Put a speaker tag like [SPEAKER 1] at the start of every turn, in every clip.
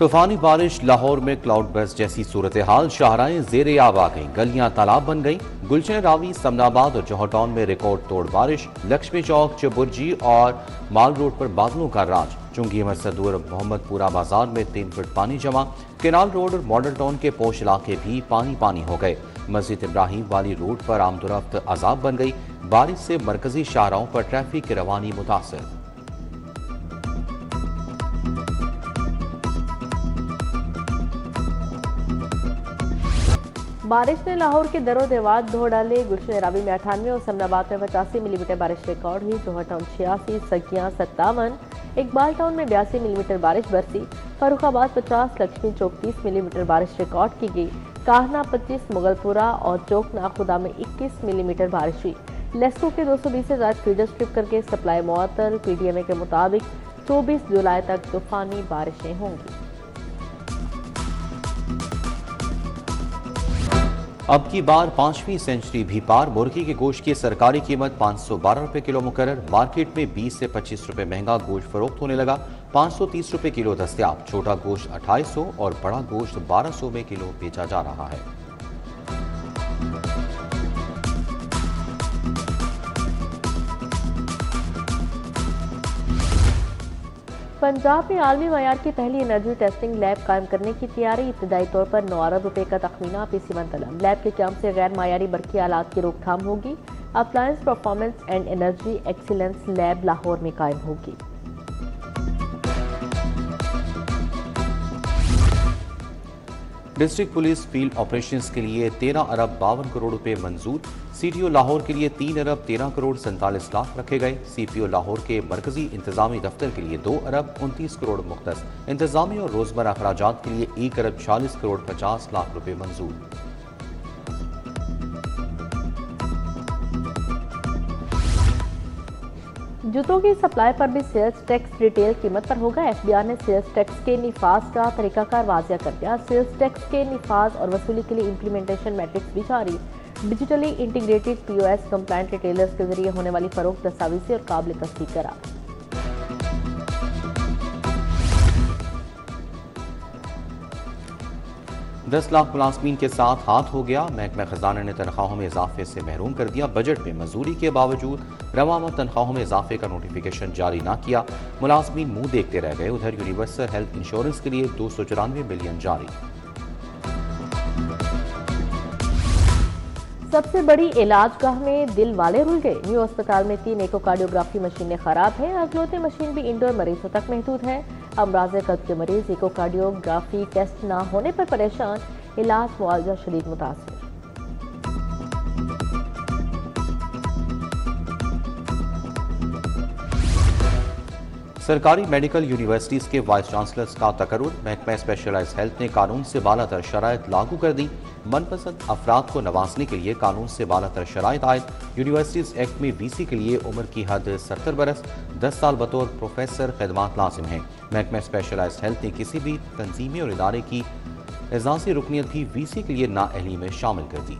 [SPEAKER 1] तूफानी बारिश, लाहौर में क्लाउड बर्स्ट जैसी सूरत हाल, शाहराएं जेर आब आ गईं, गलियां तालाब बन गईं। गुलशन रावी, समनाबाद और जौहर टाउन में रिकॉर्ड तोड़ बारिश। लक्ष्मी चौक, चबुर्जी और माल रोड पर बादलों का राज। चुंगी, मसदूर, मोहम्मदपुरा बाजार में 3 फुट पानी जमा। केनाल रोड और मॉडल टाउन के पोश इलाके भी पानी पानी हो गए। मस्जिद इब्राहिम वाली रोड पर आमदोरफ्त अजाब बन गई। बारिश से मरकजी शाहराहों पर ट्रैफिक की रवानी मुतासर।
[SPEAKER 2] बारिश ने लाहौर के दरो देवार धो डाले। गुलशन रावी में 98 और समनाबाद में 85 मिलीमीटर बारिश रिकॉर्ड हुई। जौहर टाउन 86, सगियां 57, इकबाल टाउन में 82 मिलीमीटर बारिश बरसी। फर्रुखाबाद 50, लक्ष्मी चौक 30 मिलीमीटर बारिश रिकॉर्ड की गई। काहना 25, मुगलपुरा और चौक नाखुदा में 21 मिलीमीटर बारिश हुई। लेस्को के 220 से ज्यादा फीडर स्ट्रिप करके सप्लाई मुअत्तल। पीडीएमए के मुताबिक 24 जुलाई तक तूफानी बारिशें होंगी।
[SPEAKER 1] अब की बार 5वीं सेंचुरी भी पार। मुर्गी के गोश्त की सरकारी कीमत 512 रुपए किलो मुकर्रर। मार्केट में 20 से 25 रुपए महंगा गोश्त फरोख्त होने लगा। 530 रुपए किलो दस्तयाब। छोटा गोश्त 2800 और बड़ा गोश्त 1200 में किलो बेचा जा रहा है।
[SPEAKER 2] पंजाब में आलमी मयार की पहली एनर्जी टेस्टिंग लैब कायम करने की तैयारी। इब्तदाई तौर पर 9 अरब रुपए का तखमीना पीसी तलब। लैब के क्याम से गैर मायारी बरकी आलात की रोकथाम होगी। Appliance performance and energy excellence lab Lahore में कायम होगी।
[SPEAKER 1] डिस्ट्रिक्ट पुलिस फील्ड ऑपरेशंस के लिए 13 अरब 52 करोड़ रुपए मंजूर। सीटीओ लाहौर के लिए 3 अरब 13 करोड़ 47 लाख रखे गए। सीपीओ लाहौर के मरकजी इंतजामी दफ्तर के लिए 2 अरब 29 करोड़ मुख्तस। इंतजामी और रोजमर्रा अखराजात के लिए 1 अरब 40 करोड़ 50 लाख रुपए मंजूर।
[SPEAKER 2] जूतों की सप्लाई पर भी सेल्स टैक्स रिटेल कीमत पर होगा। एफबीआर ने सेल्स टैक्स के निफाज का तरीकाकार वाजिया कर दिया। सेल्स टैक्स के निफाज और वसूली के लिए इम्प्लीमेंटेशन मैट्रिक्स भी जारी। Digitally integrated POS compliant retailers के जरिए होने वाली फरोख्त दस्तावेजी और काबिल तस्दीक करा।
[SPEAKER 1] दस लाख मुलाजमीन के साथ हाथ हो गया। महकमा खजाना ने तनख्वाहों में इजाफे से महरूम कर दिया। बजट में मजदूरी के बावजूद रवामा तनख्वाहों में इजाफे का नोटिफिकेशन जारी न किया। मुलाजमीन मुंह देखते रह गए। उधर यूनिवर्सल हेल्थ इंश्योरेंस के लिए 294 मिलियन जारी।
[SPEAKER 2] सबसे बड़ी इलाजगाह में दिल वाले रुल गए। न्यू अस्पताल में 3 इकोकार्डियोग्राफी मशीनें खराब हैं। अगलौते मशीन भी इंडोर मरीजों तक महदूद है। अमराज़ कल्ब के मरीज इकोकार्डियोग्राफी टेस्ट न होने पर परेशान। इलाज मुआवजा शदीद मुतासिर।
[SPEAKER 1] सरकारी मेडिकल यूनिवर्सिटीज के वाइस चांसलर्स का तकर्रुर। महकमा स्पेशलाइज्ड हेल्थ ने कानून से बालातर शराइत लागू कर दी। मनपसंद अफराद को नवाजने के लिए कानून से बालातर शराइत आयद। यूनिवर्सिटीज एक्ट में वीसी के लिए उम्र की हद 70 बरस, 10 साल बतौर प्रोफेसर खिदमात लाजिम है। महकमा स्पेशलाइज्ड हेल्थ ने किसी भी तंजीमी और इदारे की एजाजी रुकनीत भी वीसी के लिए नाअहली में शामिल कर दी।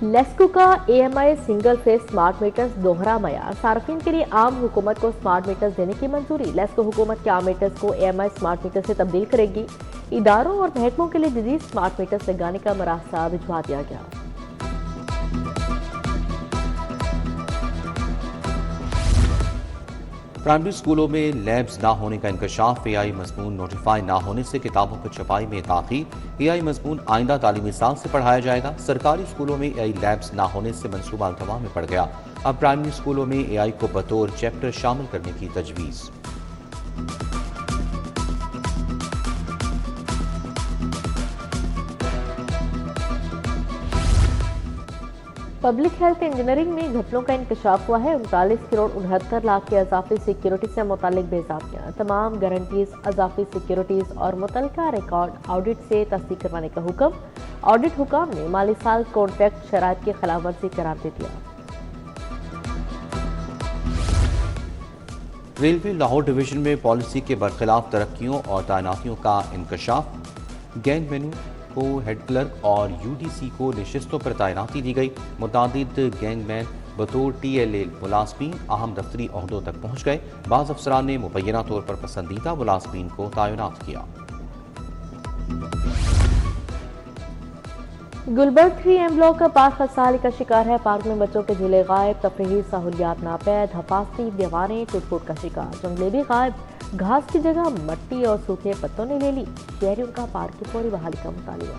[SPEAKER 2] लेस्को का AMI single phase smart meters दोहरा मयार। सार्फिन के लिए आम हुकूमत को स्मार्ट मीटर्स देने की मंजूरी। लेस्को हुकूमत के आम मीटर्स को एएमआई स्मार्ट मीटर से तब्दील करेगी। इदारों और महकमों के लिए जदीद स्मार्ट मीटर्स लगाने का मरासा भिजवा दिया गया।
[SPEAKER 1] प्राइमरी स्कूलों में लैब्स ना होने का इंकशाफ। एआई मजमून नोटिफाई ना होने से किताबों की छपाई में ताख़ीर। एआई मजमून आइंदा तालीमी साल से पढ़ाया जाएगा। सरकारी स्कूलों में एआई लैब्स ना होने से मनसूबा अल्तवा में पड़ गया। अब प्राइमरी स्कूलों में एआई को बतौर चैप्टर शामिल करने की तजवीज़।
[SPEAKER 2] पब्लिक हेल्थ इंजीनियरिंग में घपलों का इंकशाफ हुआ है। 39 करोड़ 69 लाख के अजाफी सिक्योरिटी से मुतालिक बेज़ाब्तियाँ। तमाम गारंटीज, अजाफी सिक्योरिटीज और मुतलका रिकॉर्ड ऑडिट से तस्दीक करवाने का हुक्म। ऑडिट हुकाम ने माली साल कॉन्ट्रैक्ट शराइत की खिलाफ वर्जी करार दे दिया।
[SPEAKER 1] रेलवे लाहौर डिवीजन में पॉलिसी के बरखिलाफ तरक्कियों और तैनातियों का इंकशाफ। गैंग मेनू को हेड क्लर्क और यूडीसी को नशिस्तों पर तैनाती दी गई। मुतादिद गैंगमैन बतौर TLA मुलाजमीन अहम दफ्तरी ओहदों तक पहुँच गए। बाज़ अफसरान ने मुबैना तौर पर पसंदीदा मुलाजमीन को तैनात किया।
[SPEAKER 2] गुलबर्ग 3M ब्लॉक का पार्क खस्ताहाली का शिकार है। पार्क में बच्चों के झूले गायब, तफरीही सहूलियात नापैद, हफाजती दीवारें टूट-फूट का शिकार, जंगले भी गायब, घास की जगह मट्टी और सूखे पत्तों ने ले ली। शहरियों का पार्क की फौरी बहाली का मुतालिबा।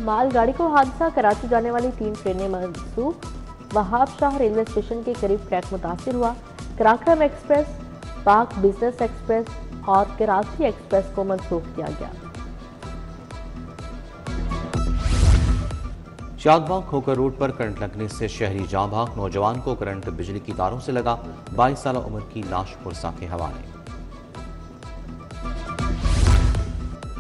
[SPEAKER 2] मालगाड़ी को हादसा, कराची जाने वाली 3 ट्रेनें मनसूख। वहाब शाह रेलवे स्टेशन के करीब ट्रैक मुतासिर हुआ। कराक्रम एक्सप्रेस, पाक बिजनेस एक्सप्रेस और कराची एक्सप्रेस को मनसूख किया गया।
[SPEAKER 1] शादबाग खोकर रोड पर करंट लगने से शहरी जाँ भाग, नौजवान को करंट बिजली की तारों से लगा। 22 साल उम्र की लाश पुरसा के हवाले।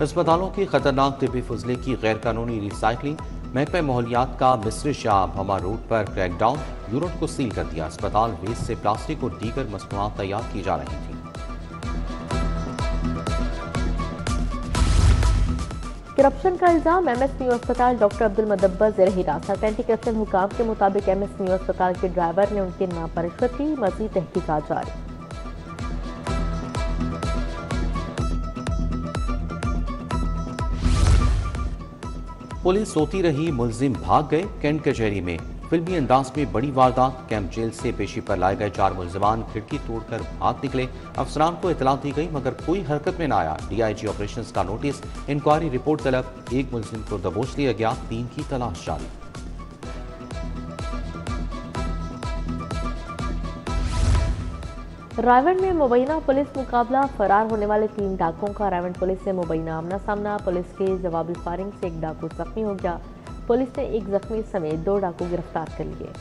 [SPEAKER 1] अस्पतालों की खतरनाक तिब्बी फजले की गैर कानूनी रिसाइकलिंग। महकमा माहौलियात का मिस्र शाह भमा रोड पर क्रैकडाउन, यूनिट को सील कर दिया। अस्पताल वेस्ट से प्लास्टिक और दीगर मसनूआत तैयार की जा रही थी।
[SPEAKER 2] करप्शन का इल्जाम, MS न्यू अस्पताल डॉक्टर अब्दुल मदब्बर ज़ेर हिरासत। एंटी करप्शन हुकाम के मुताबिक MS न्यू अस्पताल के ड्राइवर ने उनके नाम पर रिश्वत ली। मज़ीद तहकीकात जारी।
[SPEAKER 1] पुलिस सोती रही, मुलजिम भाग गए। कैंट कचहरी में फिल्मी अंदाज में बड़ी वारदात। कैंप जेल से पेशी पर लाए गए 4 मुलजिमान खिड़की तोड़कर भाग निकले। अफसरान को इतला दी गई मगर कोई हरकत में न आया। DIG ऑपरेशंस का नोटिस, इंक्वायरी रिपोर्ट तलब। 1 मुलजिम को दबोच लिया गया, 3 की तलाश जारी।
[SPEAKER 2] रायवंड में मुबैना पुलिस मुकाबला, फरार होने वाले 3 डाकुओं का रायवंड पुलिस से मुबैना आमना सामना। पुलिस के जवाबी फायरिंग से 1 डाकू जख्मी हो गया। पुलिस ने 1 जख्मी समेत 2 डाकू गिरफ्तार कर लिए।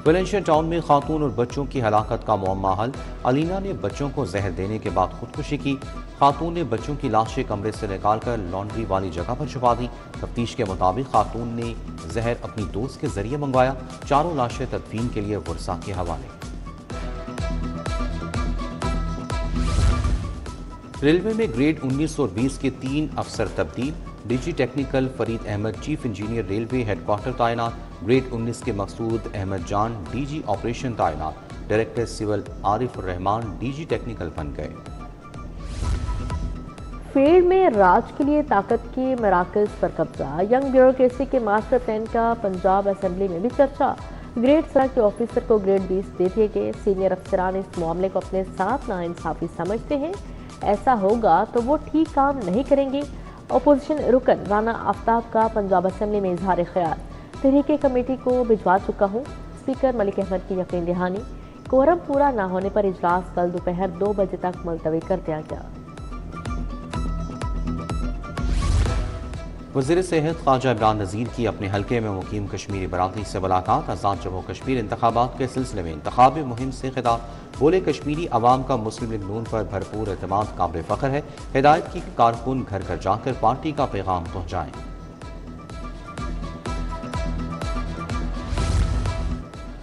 [SPEAKER 1] वैलेंशिया टाउन में खातून और बच्चों की हलाकत का मुअम्मा हल। अलीना ने बच्चों को जहर देने के बाद खुदकुशी की। खातून ने बच्चों की लाशें कमरे से निकालकर लॉन्ड्री वाली जगह पर छुपा दी। तफ्तीश के मुताबिक खातून ने जहर अपनी दोस्त के जरिए मंगवाया। 4 लाशें तदफीन के लिए वर्सा के हवाले। रेलवे में ग्रेड 19 और 20 के 3 अफसर तब्दील। DG technical Farid Ahmed chief engineer railway headquarter तैनात। ग्रेड 19 के मकसूद अहमद जान DG ऑपरेशन तैनात। Director civil Arif Rehman DG technical बन गए।
[SPEAKER 2] फील्ड में राज के लिए ताकत के मराकज पर कब्जा। यंग ब्यूरोक्रेसी के मास्टर प्लान का पंजाब असेंबली में भी चर्चा। ग्रेड 17 के ऑफिसर को ग्रेड 20 दे दिए गए। सीनियर अफसरान इस मामले को अपने साथ नाइंसाफी समझते हैं। ऐसा होगा तो वो ठीक काम नहीं करेंगे। अपोजिशन रुकन राना आफ्ताब का पंजाब असेंबली में इजहार ख्याल। तहरीके कमेटी को भिजवा चुका हूँ। स्पीकर मलिक अहमद की यकीन दहानी। कोरम पूरा न होने पर इजलास कल दोपहर 2 बजे तक मुलतवी कर दिया गया।
[SPEAKER 1] वज़ीर सेहत ख्वाजा इमरान नज़ीर की अपने हल्के में मुकीम कश्मीरी बरादरी से मुलाकात। आज़ाद जम्मू कश्मीर इंतखाबात के सिलसिले में इंतखाबी मुहिम से खिताब। बोले कश्मीरी अवाम का मुस्लिम लीग नून पर भरपूर एतमाद काबिल फ़ख्र है। हिदायत की कारकुन घर घर जाकर पार्टी का पैगाम पहुँचाएं।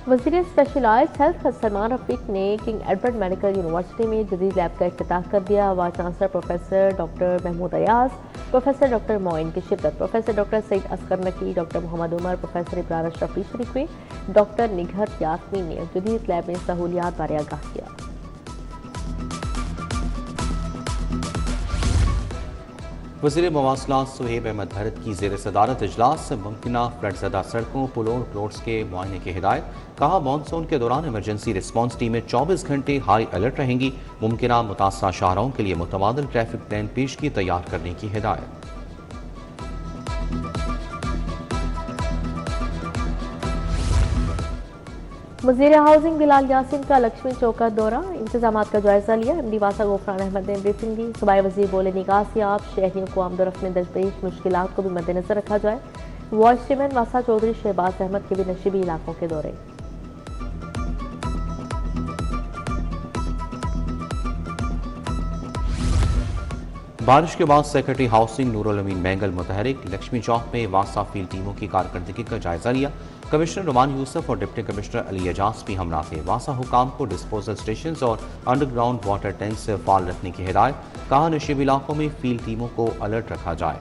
[SPEAKER 2] वज़ीर स्पेशलाइज्ड हेल्थ सलमान रफीक ने किंग एडवर्ड मेडिकल यूनिवर्सिटी में जदीद लैब का इफ्तिताह कर दिया। Vice chancellor professor doctor Mahmood Ayaz, professor doctor Moin की शिरकत। Professor doctor Saeed Asghar Naqi, doctor Mohammad Umar, professor Ibrar Ashraf भी शरीक हुए। डॉक्टर निघत यास्मीन ने जदीद लैब में सहूलियात बारे आगाह किया।
[SPEAKER 1] वज़ीर मवासलात सुहेब अहमद भरत की ज़ेर सदारत इजलास। मुमकिना फ्लडज़दा सड़कों, पुलों और प्लॉट्स के मुआयने की हिदायत। कहा मानसून के दौरान इमरजेंसी रिस्पांस टीमें 24 घंटे हाई अलर्ट रहेंगी। मुमकिना मुतासरा शाहराओं के लिए मुतबादिल ट्रैफिक प्लान पेशगी तैयार करने की हिदायत।
[SPEAKER 2] वज़ीर हाउसिंग बिलाल यासीन का लक्ष्मी चौक का दौरा, इंतजाम का जायजा लिया। MD वासा गफरान अहमद ने ब्रीफिंग दी। सूबाई वज़ीर बोले निकासियाब शहरियों को आमदोरफ्त में दरपेश मुश्किलात को भी मद्देनजर रखा जाए। वाइस चेयरमैन वासा चौधरी शहबाज अहमद के भी नशीबी इलाकों के दौरे।
[SPEAKER 1] बारिश के बाद सेक्रेटरी हाउसिंग नूरुल अमीन मैंगल मुतहरिक लक्ष्मी चौक में वासा फील्ड टीमों की कारकर्दगी का जायजा लिया। कमिश्नर नुमान यूसुफ और डिप्टी कमिश्नर अली एजाज भी हमरा थे। वासा हुकाम को डिस्पोजल स्टेशन और अंडरग्राउंड वाटर टैंक से फाल रखने की हिदायत। कहा नशीब इलाकों में फील्ड टीमों को अलर्ट रखा जाए।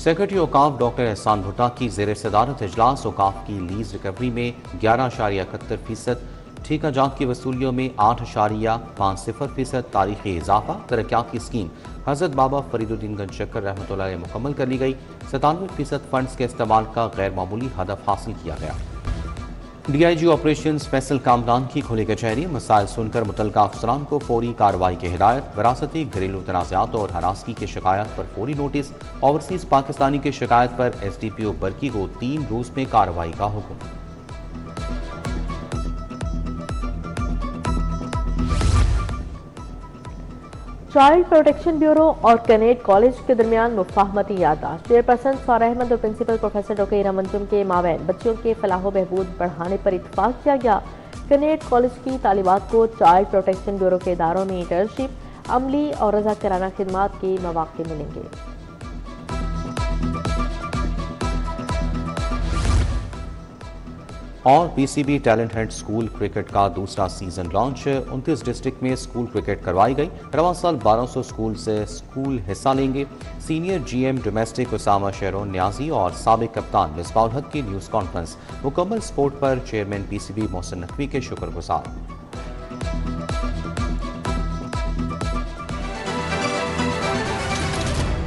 [SPEAKER 1] सेक्रेटरी औकाफ डॉक्टर एहसान भुट्टा की ज़ेर सदारत इजलास औकाफ की लीज रिकवरी में 11.71%, ठेका जात की वसूलियों में 8.50%, तारीखी इजाफा। तरक्याती स्कीम हजरत बाबा फरीदुद्दीन गंज चक्कर रहमतुल्लाह अलैह मुकम्मल कर ली गई। 97% फंड्स के इस्तेमाल का गैर मामूली हदफ हासिल किया गया। DIG ऑपरेशंस फैसल कामरान की खुली कचहरी। मसाइल सुनकर मुतल्लिका अफसरान को फौरी कार्रवाई की हिदायत। विरासती घरेलू तनाज़ात और हरासगी की शिकायत पर फौरी नोटिस। ओवरसीज पाकिस्तानी की शिकायत पर SDPO बरकी को 3 रोज में कार्रवाई का हुक्म।
[SPEAKER 2] चाइल्ड प्रोटेक्शन ब्यूरो और कैनेट कॉलेज के दरमियान मुफाहमती याददाश्त। चेयरपर्सन सारा अहमद और प्रिंसिपल प्रोफेसर डॉक्टर इरा मंजुम के माबैन बच्चों के फलाह बहबूद बढ़ाने पर इत्तफाक किया गया। कैनेट कॉलेज की तालिबात को चाइल्ड प्रोटेक्शन ब्यूरो के इदारों में इंटर्नशिप, अमली और रज़ाकाराना खिदमात के मौके मिलेंगे।
[SPEAKER 1] और PCB talent Hunt school cricket का दूसरा सीजन लॉन्च। 29 डिस्ट्रिक्ट में स्कूल क्रिकेट करवाई गई। रवां साल 1200 स्कूल से स्कूल हिस्सा लेंगे। Senior GM domestic Usama Sheron Niazi और साबिक कप्तान मिसबाउल हक की न्यूज़ कॉन्फ्रेंस। मुकम्मल स्पोर्ट पर चेयरमैन PCB मोहसिन नकवी के शुक्रगुजार।